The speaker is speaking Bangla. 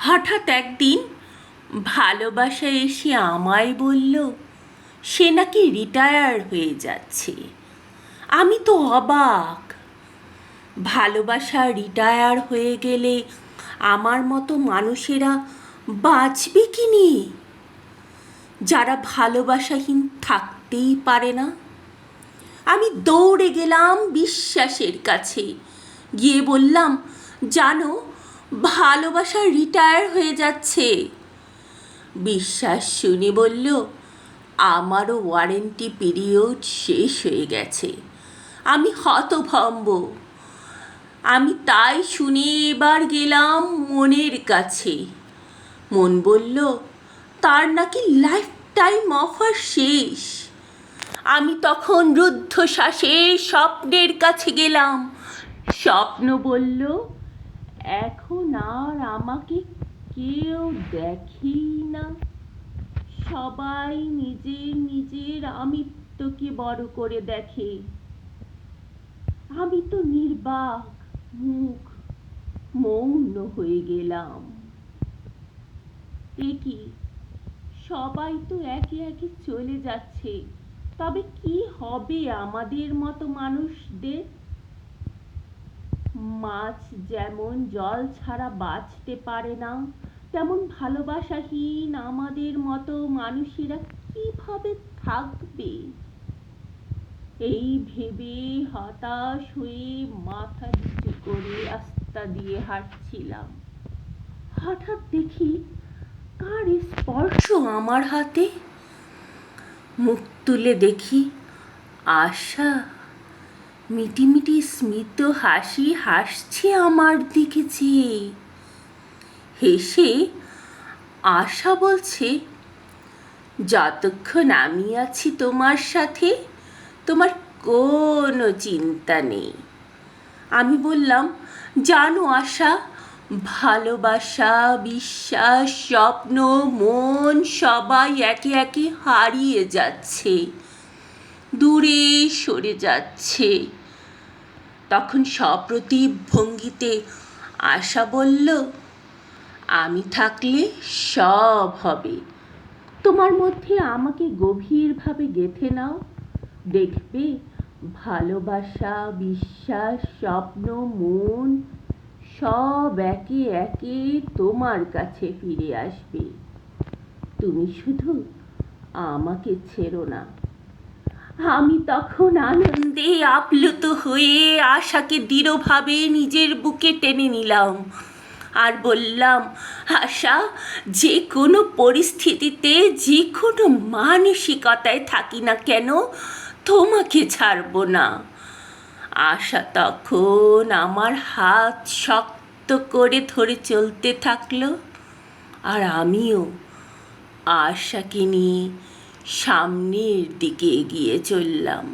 হঠাৎ একদিন ভালোবাসা এসে আমায় বলল সে নাকি রিটায়ার হয়ে যাচ্ছে। আমি তো অবাক। ভালোবাসা রিটায়ার হয়ে গেলে আমার মতো মানুষেরা বাঁচবে কি নিয়ে, যারা ভালোবাসাহীন থাকতেই পারে না? আমি দৌড়ে গেলাম বিশ্বাসের কাছে, গিয়ে বললাম, জানো, ভালোবাসা রিটায়ার হয়ে যাচ্ছে। বিশ্বাস শুনে বলল, আমারও ওয়ারেন্টি পিরিয়ড শেষ হয়ে গেছে। আমি হতভম্ব। আমি তাই শুনে এবার গেলাম মনের কাছে। মন বলল, তার নাকি লাইফ টাইম অফার শেষ। আমি তখন রুদ্ধশ্বাসে স্বপ্নের কাছে গেলাম। স্বপ্ন বলল, এখন আর আমাকে কেউ দেখেই না। সবাই নিজের নিজের আমিত্বকে বড় করে দেখে। আমি তো নির্বাক, মুখ মৌন হয়ে গেলাম। কি সবাই তো একে একে চলে যাচ্ছে, তবে কি হবে আমাদের মতো মানুষদের? মাছ যেমন জল ছাড়া বাঁচতে পারে না, তেমন ভালোবাসাহীন আমাদের মতো মানুষেরা কিভাবে থাকবে? এই ভেবে হতাশ হয়ে মাথা নিচু করে রাস্তা দিয়ে হাঁটছিলাম। হঠাৎ দেখি কার স্পর্শ আমার হাতে। মুখ তুলে দেখি আশা মিটিমিটি স্মিত হাসি হাসছে আমার দিকে চেয়ে। হেসে আশা বলছে, যতক্ষণ আমি আছি তোমার সাথে, তোমার কোনো চিন্তা নেই। আমি বললাম, জানো আশা, ভালোবাসা, বিশ্বাস, স্বপ্ন, মন সবাই একে একে হারিয়ে যাচ্ছে, দূরে সরে যাচ্ছে। তখন সপ্রতিভ ভঙ্গিতে আশা বলল, আমি থাকলে সব হবে। তোমার মধ্যে আমাকে গভীরভাবে গেঁথে নাও, দেখবে ভালোবাসা, বিশ্বাস, স্বপ্ন, মন সব একে একে তোমার কাছে ফিরে আসবে। তুমি শুধু আমাকে ছেড়ো না। আমি তখন আনন্দে আপ্লুত হয়ে আশাকে দৃঢ়ভাবে নিজের বুকে টেনে নিলাম আর বললাম, আশা, যে কোনো পরিস্থিতিতে, যে কোনো মানসিকতায় থাকি না কেন, তোমাকে ছাড়ব না। আশা তখন আমার হাত শক্ত করে ধরে চলতে থাকলো, আর আমিও আশাকে নিয়ে সামনের দিকে এগিয়ে চললাম।